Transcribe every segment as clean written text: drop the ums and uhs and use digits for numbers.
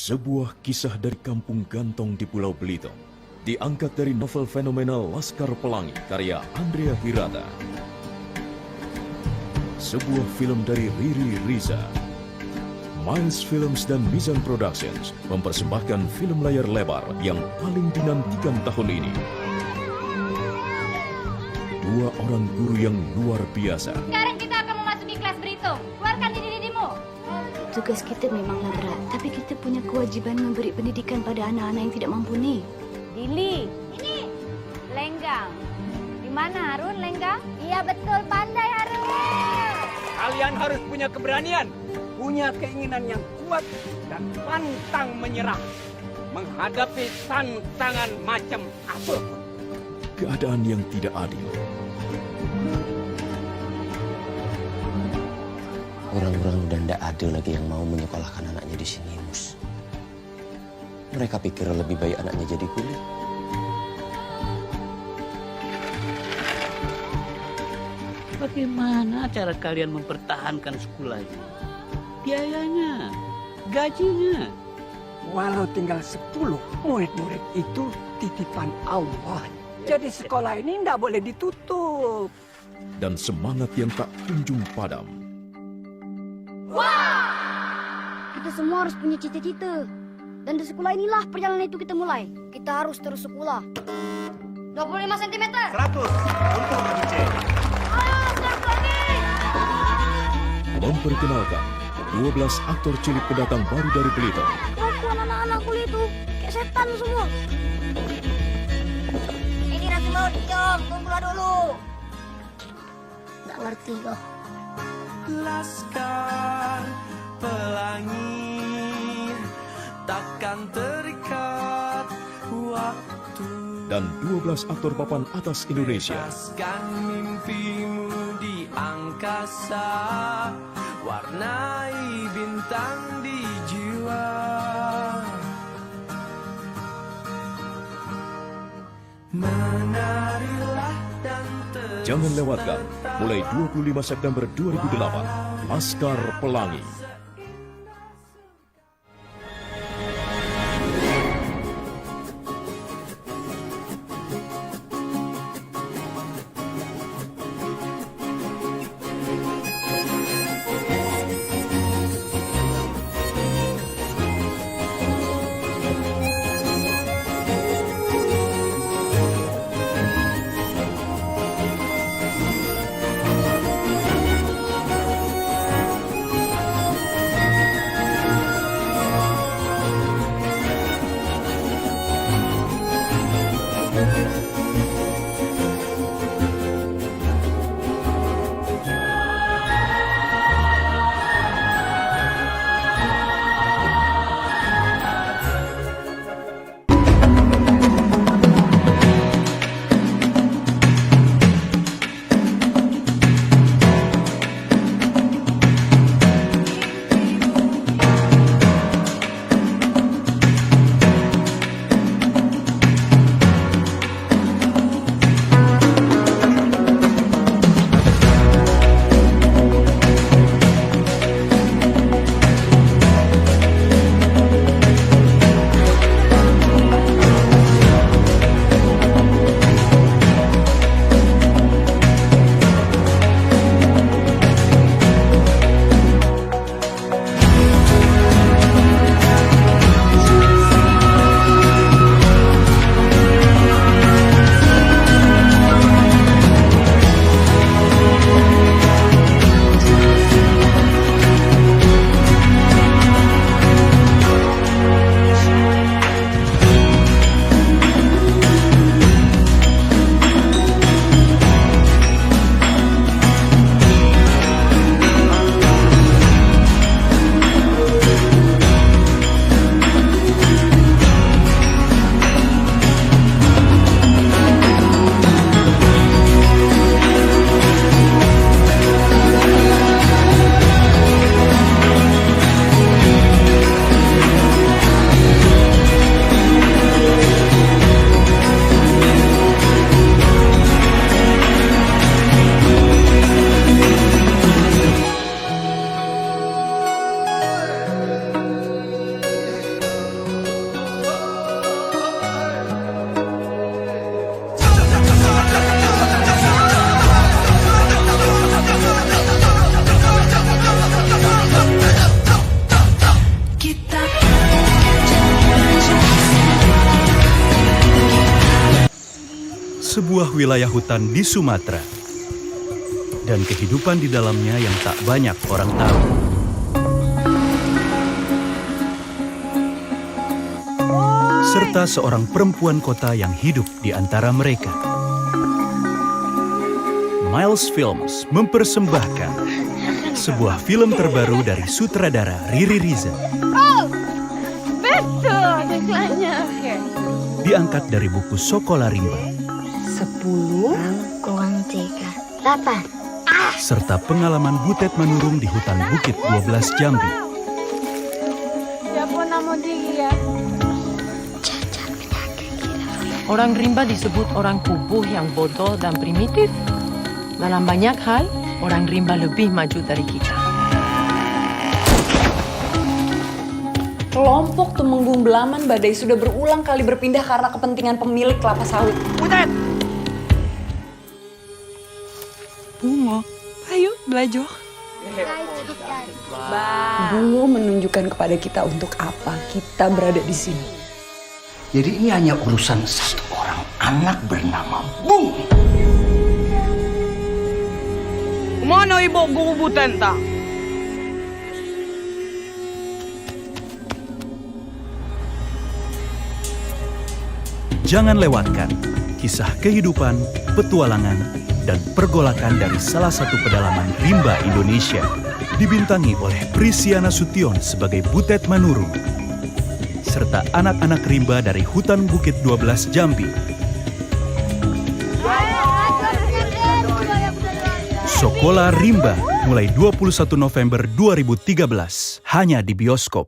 Sebuah kisah dari kampung Gantong di Pulau Belitung, diangkat dari novel fenomenal Laskar Pelangi karya Andrea Hirata. Sebuah film dari Riri Riza. Miles Films dan Mizan Productions mempersembahkan film layar lebar yang paling dinantikan tahun ini. Dua orang guru yang luar biasa. Sekarang kita akan memasuki kelas berhitung. Keluarkan diri-dirimu. Tugas kita memanglah berat, tapi kita punya kewajiban memberi pendidikan pada anak-anak yang tidak mampu nih. Dili. Ini. Lenggang. Di mana Harun, Lenggang? Iya betul, pandai Harun. Kalian harus punya keberanian, punya keinginan yang kuat, dan pantang menyerah menghadapi tantangan macam apapun. Keadaan yang tidak adil. Orang-orang udah tidak ada lagi yang mau menyekolahkan anaknya di sini, Mus. Mereka pikir lebih baik anaknya jadi kuli. Bagaimana cara kalian mempertahankan sekolah ini? Biayanya, gajinya. Walau tinggal 10 murid-murid itu titipan Allah. Jadi sekolah ini tidak boleh ditutup. Dan semangat yang tak kunjung padam. Kita semua harus punya cita-cita. Dan di sekolah inilah perjalanan itu kita mulai. Kita harus terus sekolah. 25 cm. 100 untuk Maju C. Memperkenalkan 12 aktor cilik pendatang baru dari Belitung. Kelakuan anak-anak kuliah itu kayak setan semua. Ini Ratu Laut, Jom. Tunggulah dulu. Nggak ngerti kok. Laskar Pelangi takkan terikat waktu. Dan 12 aktor papan atas Indonesia. Lepaskan mimpimu di angkasa, warnai bintang di jiwa. Menarilah dan Jangan lewatkan, mulai 25 September 2008, Laskar Pelangi. sebuah wilayah hutan di Sumatera. Dan kehidupan di dalamnya yang tak banyak orang tahu. Serta seorang perempuan kota yang hidup di antara mereka. Miles Films mempersembahkan sebuah film terbaru dari sutradara Riri Riza. Oh, betul iklannya. Diangkat dari buku Sekolah Rimba. 10 kurang 3, 8. Serta pengalaman Butet Manurung di hutan Bukit 12 Jambi. Siapa nama dia? Orang rimba disebut orang kubuh yang bodoh dan primitif. Dalam banyak hal, orang rimba lebih maju dari kita. Kelompok Tumenggung Belaman Badai sudah berulang kali berpindah karena kepentingan pemilik kelapa sawit. Butet! Bungo, ayo belajar. Bungo menunjukkan kepada kita untuk apa kita berada di sini. Jadi ini hanya urusan satu orang anak bernama Bung. Mana ibu guru Butenta? Jangan lewatkan kisah kehidupan, petualangan, dan pergolakan dari salah satu pedalaman rimba Indonesia. Dibintangi oleh Prisiana Sution sebagai Butet Manurung. Serta anak-anak rimba dari hutan Bukit 12 Jambi. Sekolah Rimba mulai 21 November 2013 hanya di bioskop.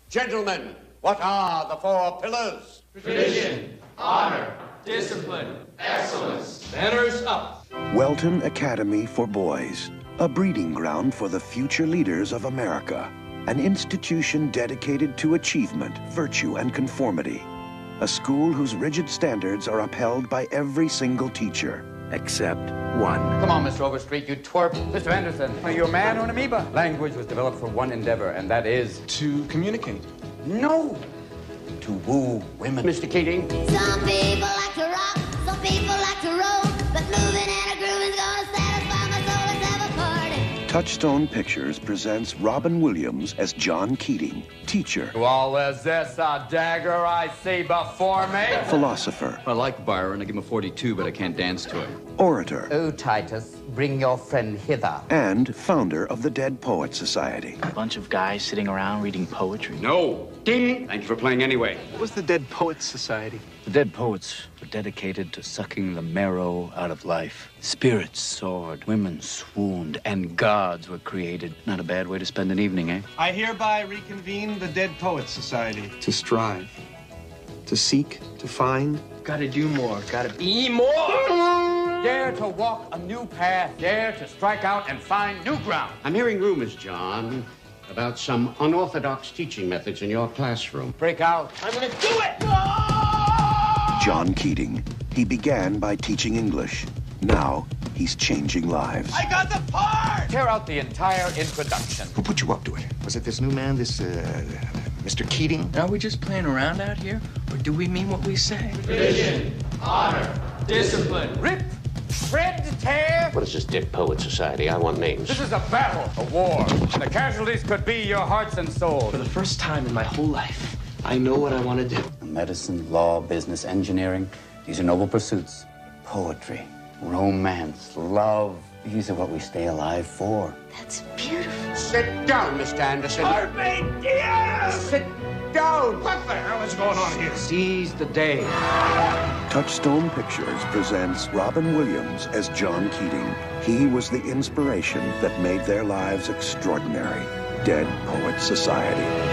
Gentlemen, what are the 4 pillars? Tradition, honor, discipline, excellence. Banners up. Welton Academy for Boys, a breeding ground for the future leaders of America. An institution dedicated to achievement, virtue, and conformity. A school whose rigid standards are upheld by every single teacher, except one. Come on, Mr. Overstreet, you twerp. Mr. Anderson, are you a man or an amoeba? Language was developed for one endeavor, and that is... To communicate. No! To woo women. Mr. Keating? Some people like to rock, some people like to roll, but moving and a grooving's gonna satisfy my soul. Let's have a party. Touchstone Pictures presents Robin Williams as John Keating, teacher, Well, is this a dagger I see before me? philosopher, I like Byron. I give him a 42, but I can't dance to him. orator, Oh, Titus, bring your friend hither. and founder of the Dead Poets Society. A bunch of guys sitting around reading poetry. No. Ding! Thank you for playing anyway. What was the Dead Poets Society? The dead poets were dedicated to sucking the marrow out of life. Spirits soared, women swooned, and gods were created. Not a bad way to spend an evening, eh? I hereby reconvene the Dead Poets Society. To strive, to seek, to find. Gotta do more, gotta be more! Dare to walk a new path. Dare to strike out and find new ground. I'm hearing rumors, John, about some unorthodox teaching methods in your classroom. Break out. I'm gonna do it! John Keating. He began by teaching English. Now he's changing lives. I got the part! Tear out the entire introduction. Who put you up to it? Was it this new man, this, Mr. Keating? Are we just playing around out here? Or do we mean what we say? Tradition, honor, discipline. Rip, shred, tear. What is this Dead Poets Society? I want names. This is a battle, a war. And the casualties could be your hearts and souls. For the first time in my whole life, I know what I want to do. Medicine, law, business, engineering, these are noble pursuits. Poetry, romance, love, these are what we stay alive for. That's beautiful. Sit down, Mr. Anderson. Sit down. What the hell is going on here? Seize the day. Touchstone Pictures presents Robin Williams as John Keating. He was the inspiration that made their lives extraordinary. Dead Poets Society.